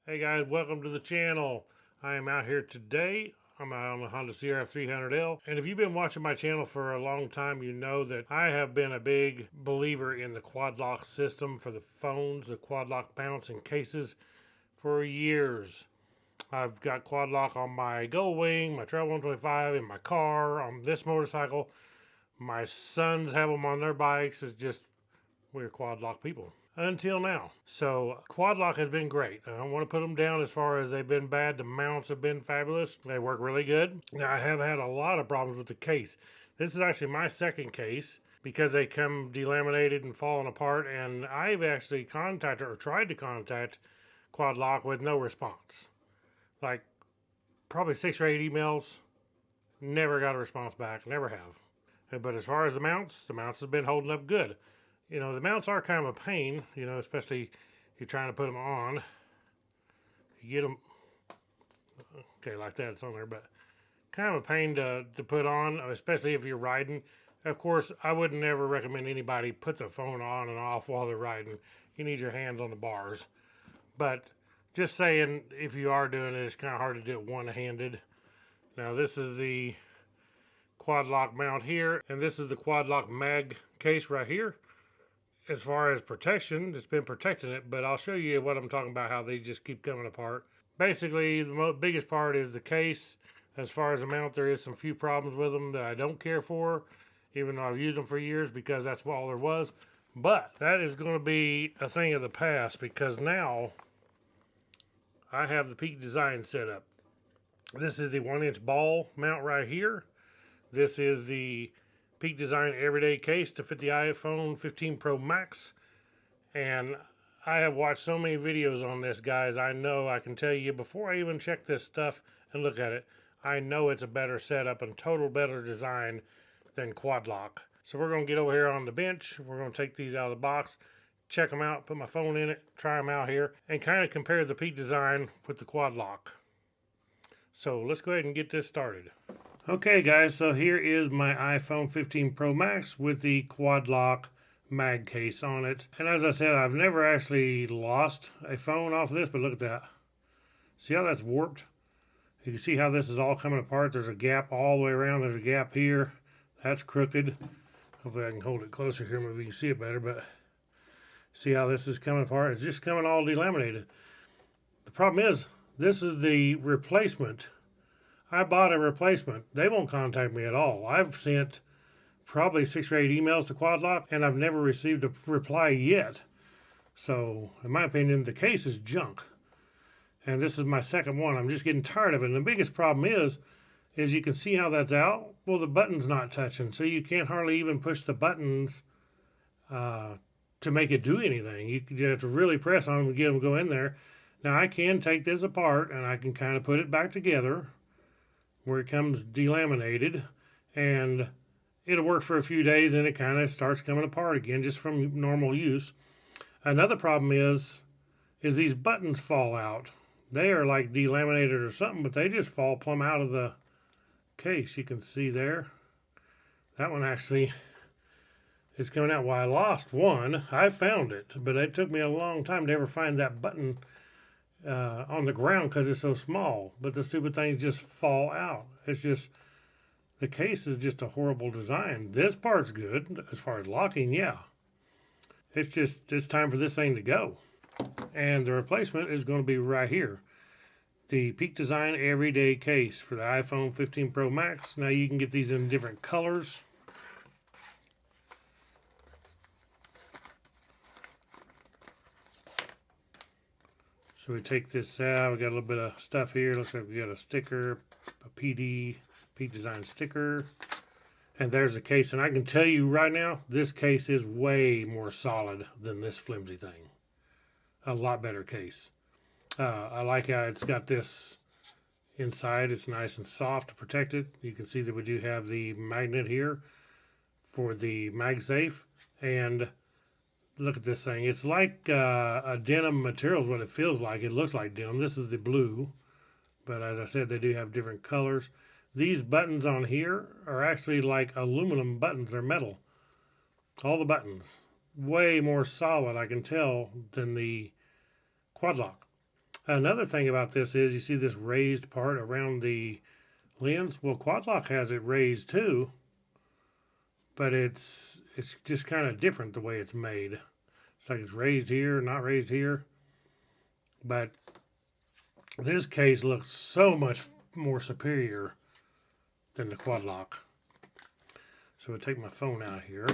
Hey guys, welcome to the channel. I am out here today. I'm out on the Honda CRF 300L. And if you've been watching my channel for a long time, you know that I have been a big believer in the quad lock system for the phones, the quad lock mounts and cases for years. I've got quad lock on my Goldwing, my Trail 125, in my car, on this motorcycle. My sons have them on their bikes. It's just, we're quad lock people until now. So quad lock has been great. I don't want to put them down as far as they've been bad. The mounts have been fabulous. They work really good. Now I have had a lot of problems with the case. This is actually my second case because they come delaminated and falling apart, and I've actually contacted or tried to contact quad lock with no response. Like probably 6 or 8 emails, never got a response back, never have. But as far as the mounts have been holding up good. You know, the mounts are kind of a pain, you know, especially if you're trying to put them on. You get them, okay, like that, it's on there, but kind of a pain to put on, especially if you're riding. Of course, I would never recommend anybody put the phone on and off while they're riding. You need your hands on the bars. But just saying, if you are doing it, it's kind of hard to do it one-handed. Now, this is the quad lock mount here, and this is the quad lock mag case right here. As far as protection, it's been protecting it, but I'll show you what I'm talking about, how they just keep coming apart. Basically, the biggest part is the case. As far as the mount, there is some few problems with them that I don't care for, even though I've used them for years because that's all there was. But that is going to be a thing of the past because now I have the Peak design set up. This is the 1-inch ball mount right here. This is the Peak Design everyday case to fit the iPhone 15 Pro Max, and I have watched so many videos on this, guys. I know, I can tell you before I even check this stuff and look at it, I know it's a better setup and total better design than quad lock. So we're going to get over here on the bench. We're going to take these out of the box, check them out, put my phone in it, try them out here, and kind of compare the Peak design with the quad lock. So let's go ahead and get this started. Okay guys, so here is my iPhone 15 Pro Max with the quad lock mag case on it. And as I said, I've never actually lost a phone off this, but look at that. See how that's warped? You can see how this is all coming apart. There's a gap all the way around. There's a gap here. That's crooked. Hopefully I can hold it closer here, maybe you can see it better, but see how this is coming apart? It's just coming all delaminated. The problem is, this is the replacement. I bought a replacement. They won't contact me at all. I've sent probably 6 or 8 emails to quad lock, and I've never received a reply yet. So, in my opinion, the case is junk. And this is my second one. I'm just getting tired of it. And the biggest problem is you can see how that's out. Well, the button's not touching, so you can't hardly even push the buttons to make it do anything. You have to really press on them to get them to go in there. Now, I can take this apart, and I can kind of put it back together where it comes delaminated, and it'll work for a few days and it kind of starts coming apart again just from normal use. Another problem is these buttons fall out. They are like delaminated or something, but they just fall plumb out of the case. You can see there. That one actually is coming out. Well, I lost one. I found it, but it took me a long time to ever find that button on the ground because it's so small, but the stupid things just fall out. It's just, the case is just a horrible design. This part's good as far as locking, yeah. It's time for this thing to go. And the replacement is going to be right here. The Peak Design everyday case for the iPhone 15 Pro Max. Now you can get these in different colors. So we take this out, we got a little bit of stuff here. Looks like we got a sticker, a Peak Design sticker. And there's the case. And I can tell you right now, this case is way more solid than this flimsy thing. A lot better case. I like how it's got this inside. It's nice and soft to protect it. You can see that we do have the magnet here for the MagSafe. And look at this thing. It's like a denim material is what it feels like. It looks like denim. This is the blue. But as I said, they do have different colors. These buttons on here are actually like aluminum buttons. They're metal. All the buttons. Way more solid, I can tell, than the quad lock. Another thing about this is you see this raised part around the lens. Well, Quad Lock has it raised too, but it's just kind of different the way it's made. It's like it's raised here, not raised here. But this case looks so much more superior than the Quad Lock. So I'll take my phone out here.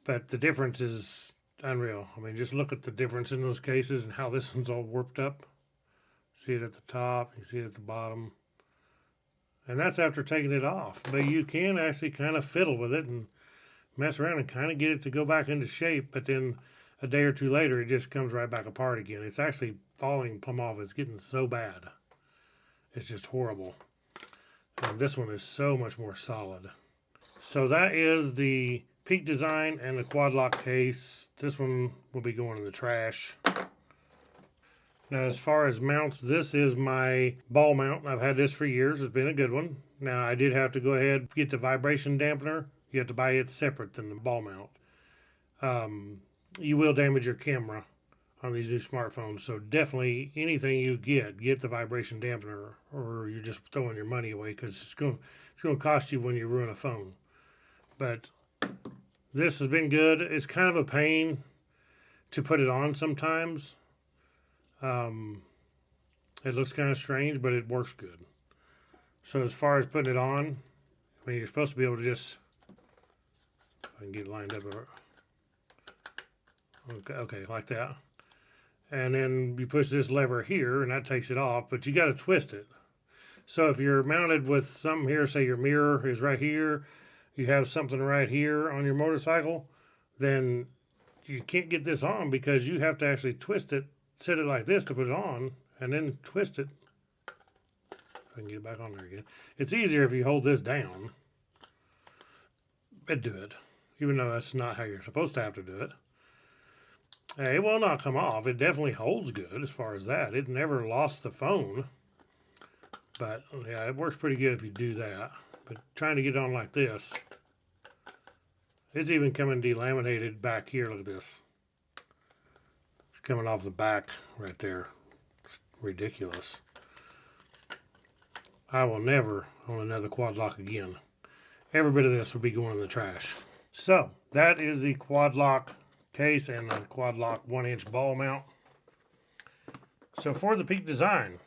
But the difference is unreal. I mean, just look at the difference in those cases and how this one's all warped up. See it at the top, you see it at the bottom. And that's after taking it off. But you can actually kind of fiddle with it and mess around and kind of get it to go back into shape. But then a day or two later, it just comes right back apart again. It's actually falling plumb off. It's getting so bad. It's just horrible. And this one is so much more solid. So that is the Peak design and the Quad Lock case. This one will be going in the trash. Now, as far as mounts, this is my ball mount. I've had this for years. It's been a good one. Now, I did have to go ahead and get the vibration dampener. You have to buy it separate than the ball mount. You will damage your camera on these new smartphones. So definitely anything you get the vibration dampener, or you're just throwing your money away, because it's going to cost you when you ruin a phone. But this has been good. It's kind of a pain to put it on sometimes. It looks kind of strange, but it works good. So as far as putting it on, I mean, you're supposed to be able to just, if I can get it lined up, okay, like that. And then you push this lever here, and that takes it off, but you got to twist it. So if you're mounted with something here, say your mirror is right here, you have something right here on your motorcycle, then you can't get this on because you have to actually twist it, set it like this to put it on, and then twist it. I can get it back on there again. It's easier if you hold this down and do it, even though that's not how you're supposed to have to do it. It will not come off. It definitely holds good as far as that. It never lost the phone. But yeah, it works pretty good if you do that. But trying to get it on like this, it's even coming delaminated back here. Look at this. It's coming off the back right there. It's ridiculous. I will never own another Quad Lock again. Every bit of this will be going in the trash. So that is the Quad Lock case and the Quad Lock 1-inch ball mount. So for the Peak design,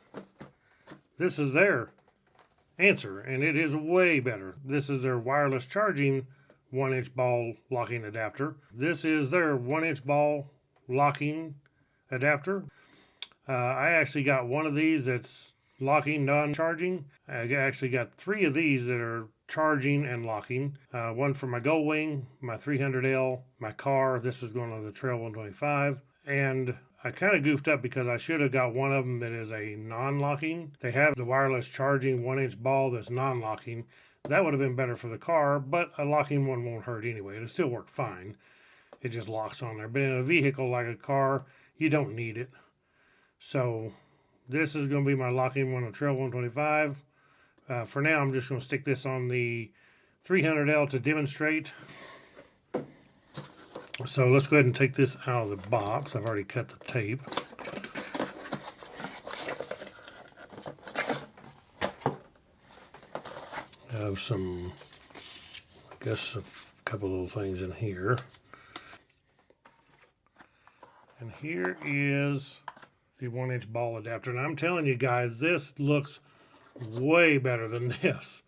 this is their answer, and it is way better. This is their wireless charging 1-inch ball locking adapter. This is their 1-inch ball locking adapter. I actually got one of these that's locking, non-charging. I actually got 3 of these that are charging and locking. One for my Goldwing, my 300L, my car. This is going on the Trail 125. And I kind of goofed up because I should have got one of them that is a non-locking. They have the wireless charging 1-inch ball that's non-locking. That would have been better for the car, but a locking one won't hurt anyway. It'll still work fine. It just locks on there. But in a vehicle like a car, you don't need it. So this is going to be my locking one on Trail 125. For now, I'm just going to stick this on the 300L to demonstrate. So let's go ahead and take this out of the box. I've already cut the tape. I have some, I guess, a couple little things in here. And here is the 1-inch ball adapter. And I'm telling you guys, this looks way better than this.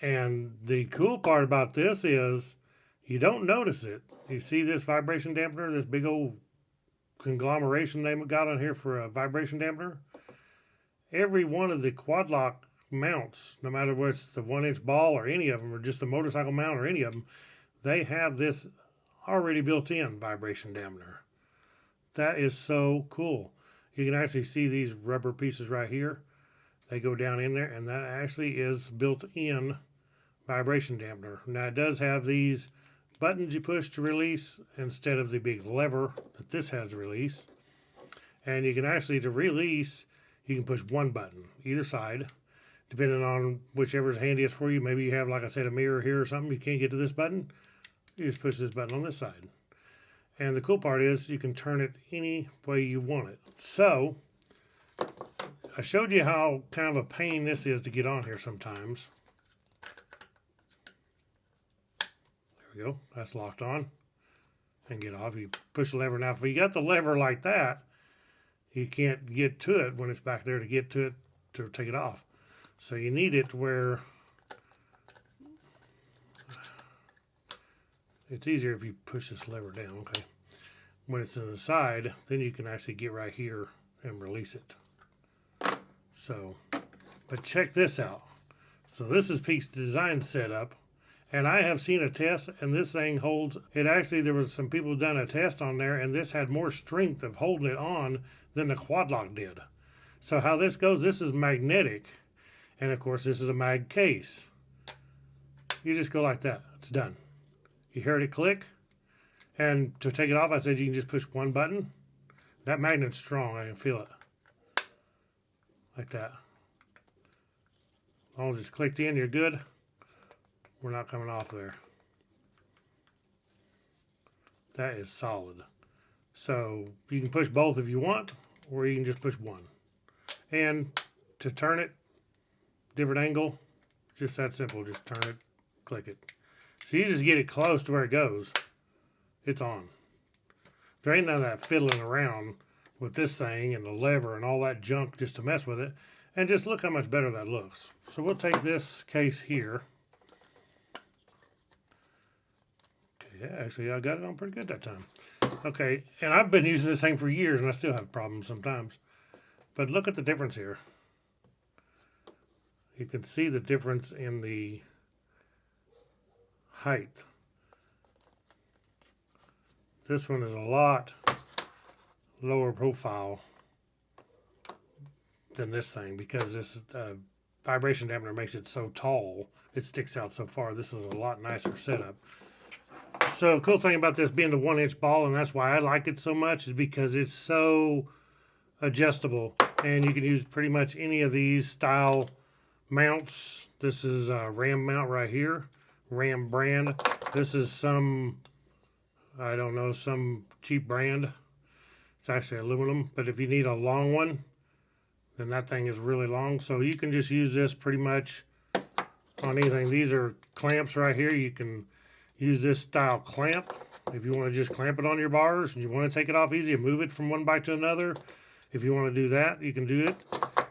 And the cool part about this is you don't notice it. You see this vibration dampener, this big old conglomeration they got on here for a vibration dampener? Every one of the Quad Lock mounts, no matter whether it's the 1-inch ball or any of them, or just the motorcycle mount or any of them, they have this already built in vibration dampener. That is so cool. You can actually see these rubber pieces right here. They go down in there, and that actually is built-in vibration dampener. Now, it does have these buttons you push to release instead of the big lever that this has to release. And you can actually, to release, you can push one button, either side, depending on whichever's handiest for you. Maybe you have, like I said, a mirror here or something. You can't get to this button. You just push this button on this side. And the cool part is you can turn it any way you want it. So I showed you how kind of a pain this is to get on here sometimes. There we go. That's locked on. And get off. You push the lever. Now, if you got the lever like that, you can't get to it when it's back there to get to it to take it off. So you need it where it's easier if you push this lever down. Okay. When it's in the side, then you can actually get right here and release it. So, but check this out. So this is Pete's design setup, and I have seen a test, and this thing holds. It actually, there was some people done a test on there, and this had more strength of holding it on than the quad lock did. So how this goes, this is magnetic, and of course this is a mag case. You just go like that. It's done. You heard it click, and to take it off, I said you can just push one button. That magnet's strong. I can feel it. Like that. As long as it's clicked in, you're good. We're not coming off there. That is solid. So you can push both if you want, or you can just push one. And to turn it, different angle, just that simple. Just turn it, click it. So you just get it close to where it goes. It's on. There ain't none of that fiddling around with this thing and the lever and all that junk just to mess with it. And just look how much better that looks. So we'll take this case here. Okay, yeah, actually I got it on pretty good that time. Okay, and I've been using this thing for years and I still have problems sometimes. But look at the difference here. You can see the difference in the height. This one is a lot lower profile than this thing because this vibration dampener makes it so tall. It sticks out so far. This is a lot nicer setup. So cool thing about this being the 1-inch ball, and that's why I like it so much, is because it's so adjustable and you can use pretty much any of these style mounts. This is a Ram mount right here, Ram brand. This is some, I don't know, some cheap brand. It's actually aluminum, but if you need a long one, then that thing is really long. So you can just use this pretty much on anything. These are clamps right here. You can use this style clamp if you want to just clamp it on your bars and you want to take it off easy and move it from one bike to another. If you want to do that, you can do it.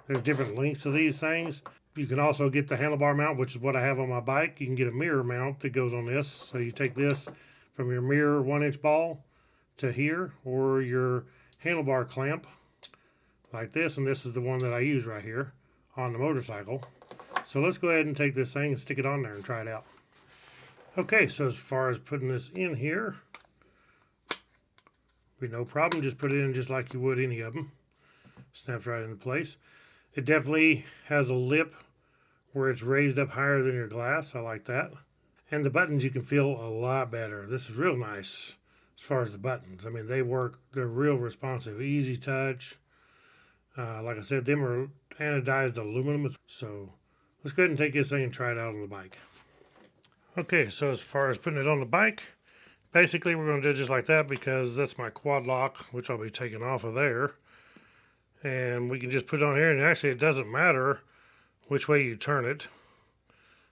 There's different lengths of these things. You can also get the handlebar mount, which is what I have on my bike. You can get a mirror mount that goes on this. So you take this from your mirror 1-inch ball to here, or your handlebar clamp like this, and this is the one that I use right here on the motorcycle. So let's go ahead and take this thing and stick it on there and try it out. Okay, so as far as putting this in here, be no problem. Just put it in just like you would any of them. Snaps right into place. It definitely has a lip where it's raised up higher than your glass. I like that. And the buttons you can feel a lot better. This is real nice as far as the buttons. I mean, they work, they're real responsive, easy touch. Like I said, them are anodized aluminum. So let's go ahead and take this thing and try it out on the bike. Okay, so as far as putting it on the bike, basically we're going to do it just like that because that's my quad lock, which I'll be taking off of there. And we can just put it on here, and actually it doesn't matter which way you turn it.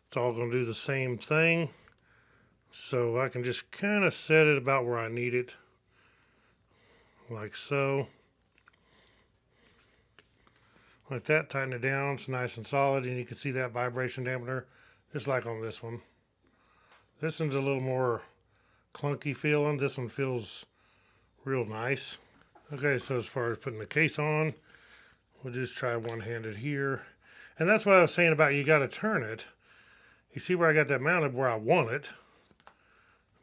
It's all going to do the same thing. So I can just kind of set it about where I need it. Like so. Like that, tighten it down, it's nice and solid, and you can see that vibration dampener, just like on this one. This one's a little more clunky feeling. This one feels real nice. Okay, so as far as putting the case on, we'll just try one-handed here. And that's what I was saying about you got to turn it. You see where I got that mounted where I want it,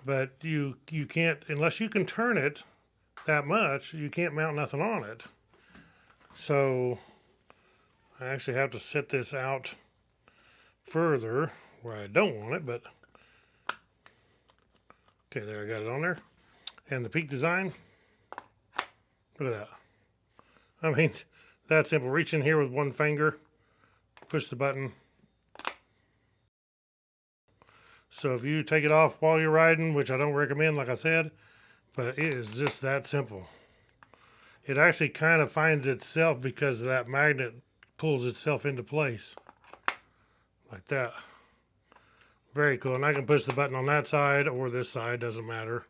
but you can't, unless you can turn it that much, you can't mount nothing on it. So I actually have to set this out further where I don't want it, but okay, there, I got it on there. And the Peak design, look at that. I mean, that simple. Reach in here with one finger, push the button. So if you take it off while you're riding, which I don't recommend, like I said, but it is just that simple. It actually kind of finds itself because of that magnet pulls itself into place like that. Very cool. And I can push the button on that side or this side, doesn't matter.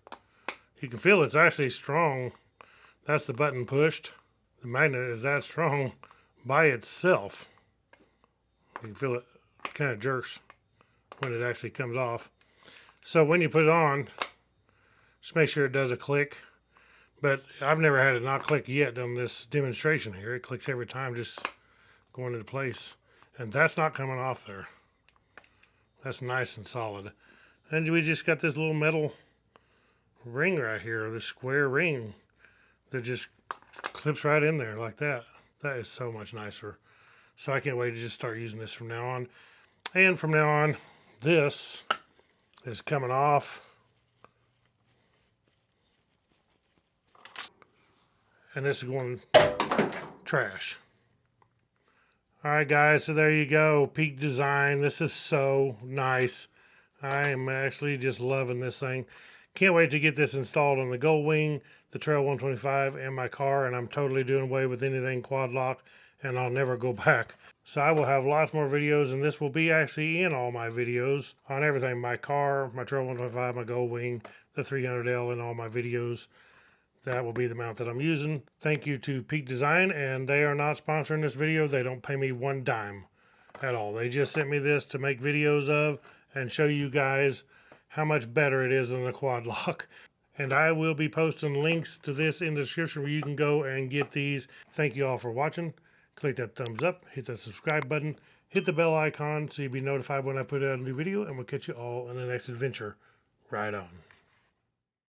You can feel it's actually strong. That's the button pushed. The magnet is that strong by itself. You can feel it kind of jerks when it actually comes off. So when you put it on, just make sure it does a click. But I've never had it not click yet on this demonstration here. It clicks every time, just going into place. And that's not coming off there. That's nice and solid. And we just got this little metal ring right here, this square ring that just clips right in there like that. That is so much nicer. So I can't wait to just start using this from now on. And from now on, this is coming off. And this is going trash. Alright guys, so there you go. Peak design. This is so nice. I am actually just loving this thing. Can't wait to get this installed on the Goldwing, the Trail 125, and my car, and I'm totally doing away with anything quad lock, and I'll never go back. So I will have lots more videos, and this will be actually in all my videos on everything. My car, my Trail 125, my Goldwing, the 300L, and all my videos. That will be the mount that I'm using. Thank you to Peak Design, and they are not sponsoring this video. They don't pay me one dime at all. They just sent me this to make videos of and show you guys how much better it is than the quad lock. And I will be posting links to this in the description where you can go and get these. Thank you all for watching. Click that thumbs up, hit that subscribe button, hit the bell icon so you'll be notified when I put out a new video, and we'll catch you all in the next adventure. Right on.